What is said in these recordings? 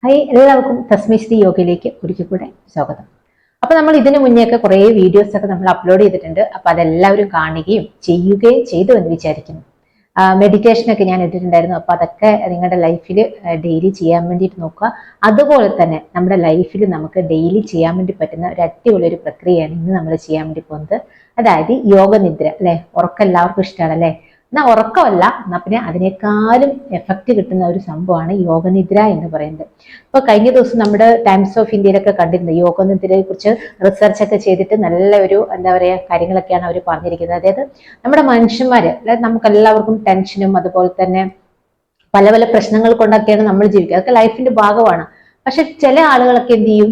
Hi, എല്ലാവർക്കും തസ്മീശ്രീ യോഗയിലേക്ക് ഒരിക്കൽ കൂടെ സ്വാഗതം. അപ്പൊ നമ്മൾ ഇതിനു മുന്നേയൊക്കെ കുറേ വീഡിയോസ് ഒക്കെ നമ്മൾ അപ്ലോഡ് ചെയ്തിട്ടുണ്ട്. അപ്പൊ അതെല്ലാവരും കാണുകയും ചെയ്യുകയും ചെയ്തു എന്ന് വിചാരിക്കുന്നു. മെഡിറ്റേഷൻ ഒക്കെ ഞാൻ ഇട്ടിട്ടുണ്ടായിരുന്നു. അപ്പൊ അതൊക്കെ നിങ്ങളുടെ ലൈഫിൽ ഡെയിലി ചെയ്യാൻ വേണ്ടിയിട്ട് നോക്കുക. അതുപോലെ തന്നെ നമ്മുടെ ലൈഫിൽ നമുക്ക് ഡെയിലി ചെയ്യാൻ വേണ്ടി പറ്റുന്ന ഒരു അടിപൊളി ഒരു പ്രക്രിയയാണ് ഇന്ന് നമ്മൾ ചെയ്യാൻ വേണ്ടി പോകുന്നത്. അതായത് യോഗ നിദ്ര. അല്ലെ, ഉറക്കം എല്ലാവർക്കും ഇഷ്ടമാണ് അല്ലെ. എന്നാൽ ഉറക്കമല്ല, എന്നാൽ പിന്നെ അതിനേക്കാളും എഫക്റ്റ് കിട്ടുന്ന ഒരു സംഭവമാണ് യോഗനിദ്ര എന്ന് പറയുന്നത്. ഇപ്പൊ കഴിഞ്ഞ ദിവസം നമ്മുടെ ടൈംസ് ഓഫ് ഇന്ത്യയിലൊക്കെ കണ്ടിരുന്നു യോഗനിദ്രയെ കുറിച്ച് റിസർച്ച് ഒക്കെ ചെയ്തിട്ട് നല്ല ഒരു എന്താ പറയാ കാര്യങ്ങളൊക്കെയാണ് അവർ പറഞ്ഞിരിക്കുന്നത്. അതായത് നമ്മുടെ മനുഷ്യന്മാര്, അതായത് നമുക്ക് എല്ലാവർക്കും ടെൻഷനും അതുപോലെ തന്നെ പല പല പ്രശ്നങ്ങൾ കൊണ്ടൊക്കെയാണ് നമ്മൾ ജീവിക്കുക. അതൊക്കെ ലൈഫിന്റെ ഭാഗമാണ്. പക്ഷെ ചില ആളുകളൊക്കെ എന്ത് ചെയ്യും,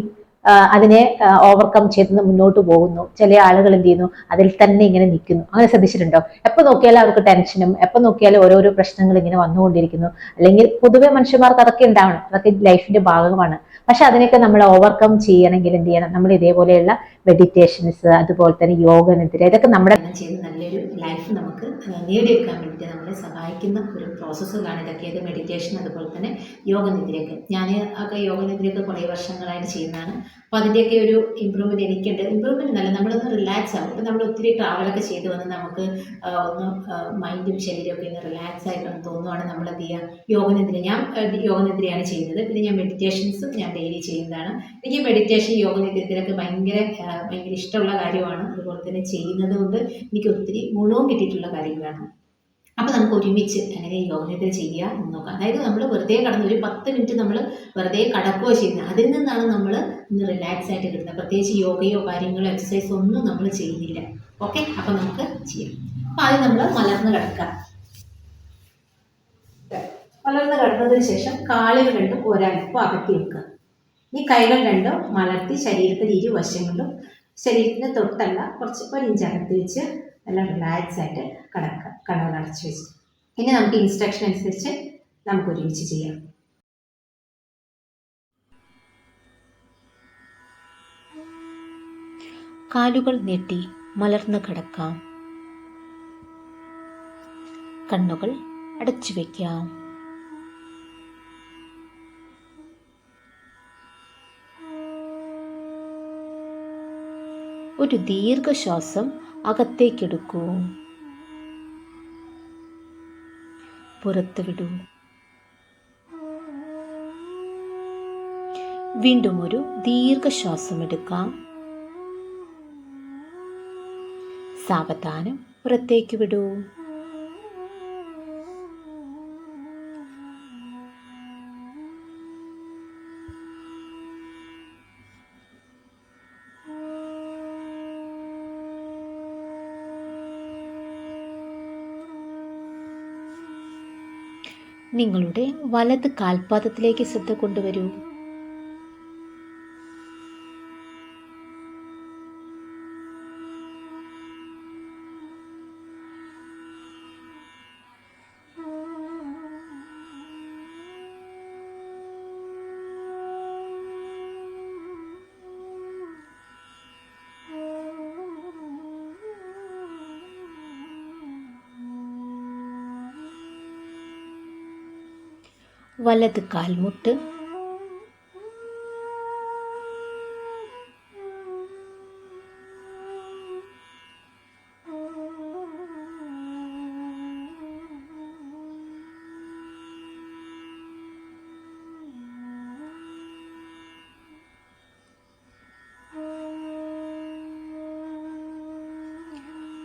അതിനെ ഓവർകം ചെയ്ത് മുന്നോട്ട് പോകുന്നു. ചില ആളുകൾ എന്ത് ചെയ്യുന്നു, അതിൽ തന്നെ ഇങ്ങനെ നിൽക്കുന്നു. അങ്ങനെ ശ്രദ്ധിച്ചിട്ടുണ്ടോ? എപ്പോൾ നോക്കിയാലും അവർക്ക് ടെൻഷനും, എപ്പോൾ നോക്കിയാലും ഓരോരോ പ്രശ്നങ്ങൾ ഇങ്ങനെ വന്നുകൊണ്ടിരിക്കുന്നു. അല്ലെങ്കിൽ പൊതുവെ മനുഷ്യന്മാർക്ക് അതൊക്കെ ഉണ്ടാവണം, അതൊക്കെ ലൈഫിന്റെ ഭാഗമാണ്. പക്ഷെ അതിനൊക്കെ നമ്മൾ ഓവർകം ചെയ്യണമെങ്കിൽ എന്ത് ചെയ്യണം, നമ്മൾ ഇതേപോലെയുള്ള മെഡിറ്റേഷൻസ്, അതുപോലെ തന്നെ യോഗനിദ്ര, ഇതൊക്കെ നമ്മുടെ ചെയ്ത് നല്ലൊരു ലൈഫ് നമുക്ക് നേടിയെടുക്കാൻ വേണ്ടിയിട്ട് നമ്മളെ സഹായിക്കുന്ന ഒരു പ്രോസസ്സുകളാണ് ഇതൊക്കെ. ഇത് മെഡിറ്റേഷൻ അതുപോലെ തന്നെ യോഗനിദ്രയൊക്കെ. ഞാൻ ഒക്കെ യോഗനിദ്രയൊക്കെ കുറേ വർഷങ്ങളായിട്ട് ചെയ്യുന്നതാണ്. അപ്പോൾ അതിൻ്റെയൊക്കെ ഒരു ഇമ്പ്രൂവ്മെൻറ്റ് എനിക്കുണ്ട്. ഇമ്പ്രൂവ്മെൻറ്റ് നല്ല നമ്മളൊന്ന് റിലാക്സ് ആകും. ഇപ്പം നമ്മൾ ഒത്തിരി ട്രാവലൊക്കെ ചെയ്ത് വന്ന് നമുക്ക് ഒന്ന് മൈൻഡും ശരീരമൊക്കെ ഒന്ന് റിലാക്സ് ആയിട്ടാണ് തോന്നുവാണ് നമ്മൾ എന്ത് ചെയ്യുക, യോഗനിദ്ര. ഞാൻ യോഗനിദ്രയാണ് ചെയ്യുന്നത്. പിന്നെ ഞാൻ മെഡിറ്റേഷൻസും ഞാൻ ഡെയിലി ചെയ്യുന്നതാണ്. എനിക്ക് മെഡിറ്റേഷൻ യോഗനിദ്രയൊക്കെ ഭയങ്കര ഭയങ്കര ഇഷ്ടമുള്ള കാര്യമാണ്. അതുപോലെ തന്നെ ചെയ്യുന്നത് കൊണ്ട് എനിക്ക് ഒത്തിരി ഗുണവും കിട്ടിയിട്ടുള്ള കാര്യങ്ങളാണ്. അപ്പോൾ നമുക്ക് ഒരുമിച്ച് എങ്ങനെ യോഗനിദ്ര ചെയ്യുക എന്ന് നോക്കാം. അതായത് നമ്മൾ വെറുതെ കടന്ന് ഒരു 10 മിനിറ്റ് നമ്മൾ വെറുതെ കടക്കുകയോ ചെയ്യുന്നത്, അതിൽ നിന്നാണ് നമ്മൾ ഇന്ന് റിലാക്സ് ആയിട്ട് കിട്ടുന്നത്. പ്രത്യേകിച്ച് യോഗയോ കാര്യങ്ങളോ എക്സസൈസോ ഒന്നും നമ്മൾ ചെയ്യുന്നില്ല. ഓക്കെ, അപ്പോൾ നമുക്ക് ചെയ്യാം. അപ്പോൾ ആദ്യം നമ്മൾ മലർന്ന് കിടക്കാം. മലർന്ന് കിടന്നതിന് ശേഷം കാലുകൾ രണ്ടും ഒരൽപ്പം അകത്തി വെക്കുക. ഈ കൈകൾ രണ്ടും മലർത്തി ശരീരത്തിൽ ഇരുവശങ്ങളിലും, ശരീരത്തിന് തൊട്ടല്ല കുറച്ച് ഒരു ഇഞ്ച് അകത്ത് വെച്ച് നല്ല റിലാക്സ് ആയിട്ട് കിടക്കുക, കണ്ണുകൾ അടച്ചു വെച്ച്. ഇനി നമുക്ക് ഇൻസ്ട്രക്ഷൻ അനുസരിച്ച് നമുക്ക് ഒരുമിച്ച് ചെയ്യാം. കാലുകൾ നീട്ടി മലർന്നു കിടക്കാം. കണ്ണുകൾ അടച്ചു വയ്ക്കാം. ഒരു ദീർഘശ്വാസം അകത്തേക്കെടുക്കൂ, പുറത്തു വിടൂ. വീണ്ടും ഒരു ദീർഘശ്വാസം എടുക്കാം. സാവധാനം പുറത്തേക്ക് വിടൂ. നിങ്ങളുടെ വലത് കാൽപാദത്തിലേക്ക് ശ്രദ്ധ കൊണ്ടുവരൂ. വലത് കാൽമുട്ട്,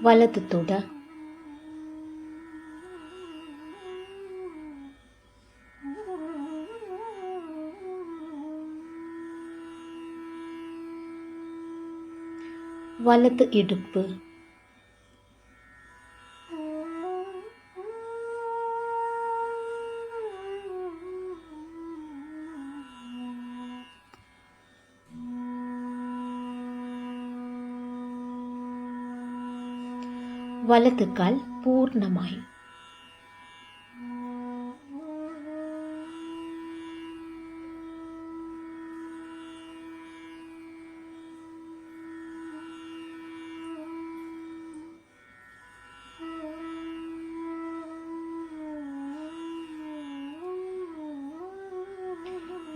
വലത് തുട, വലത് ഇടുപ്പ്, വലത് കാൽ പൂർണ്ണമായി.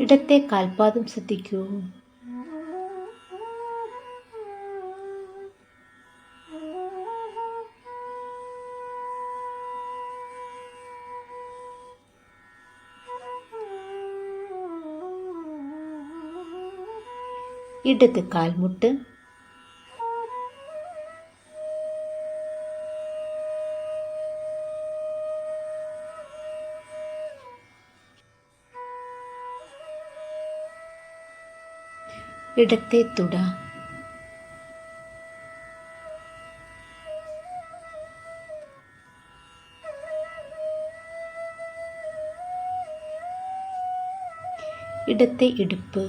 ഇടത്തെ കാൽപാദം ശ്രദ്ധിക്കൂ. ഇടത് കാൽമുട്ട്, ഇടത്തെ തുട, ഇടത്തെ ഇടുപ്പ്,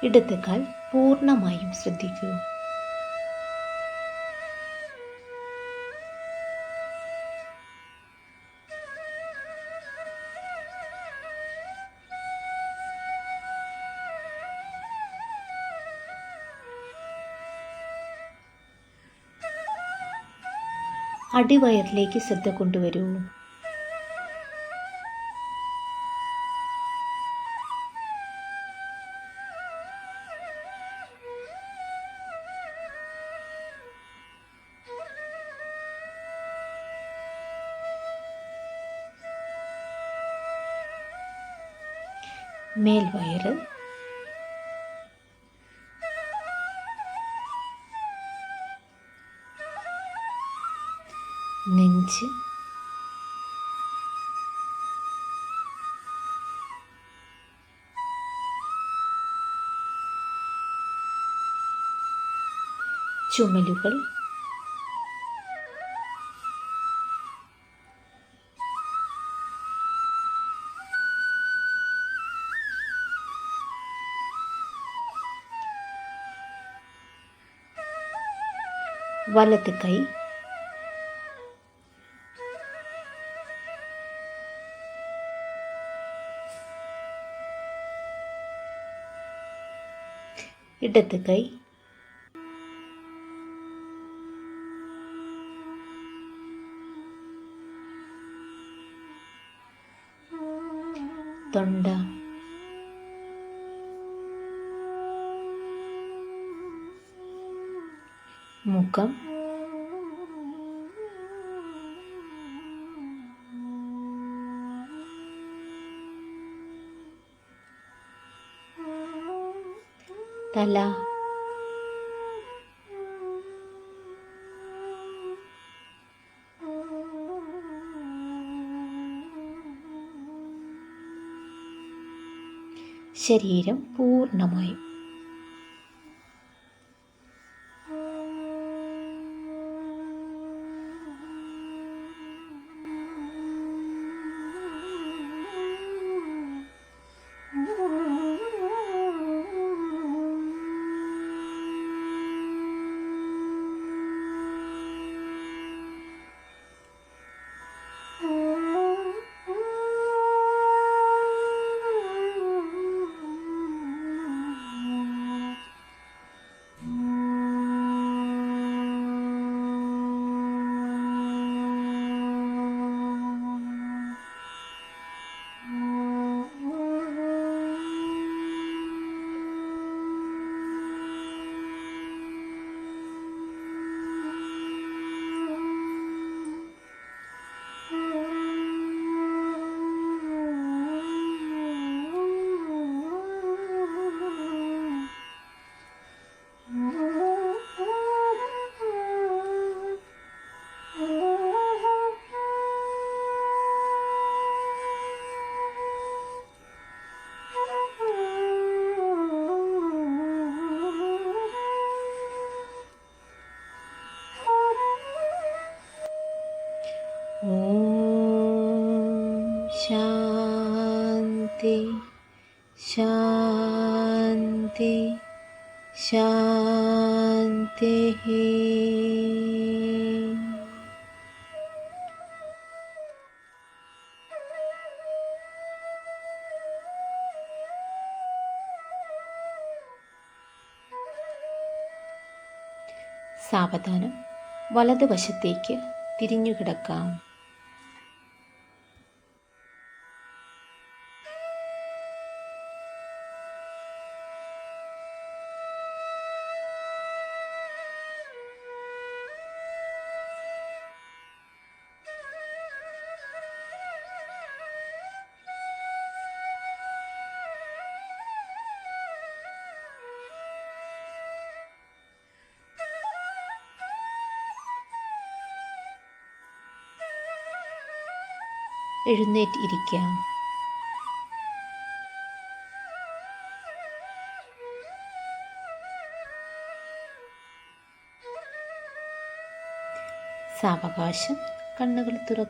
ഇടത് കാൽ പൂർണ്ണമായും ശ്രദ്ധിക്കൂ. അടിവയറിലേക്ക് ശ്രദ്ധ കൊണ്ടുവരൂ. മേൽവയറ്, നെഞ്ച്, ചുമലുകൾ, വലത് കൈ, ഇടത് കൈ, തൊണ്ട, മുഖം, തല, ശരീരം പൂർണ്ണമായും. ശാന്തി ശാന്തി ശാന്തി. സാവധാനം വലതുവശത്തേക്ക് തിരിഞ്ഞു കിടക്കാം. എഴുന്നേറ്റ് ഇരിക്കാം. സാവകാശം കണ്ണുകൾ തുറക്കാം.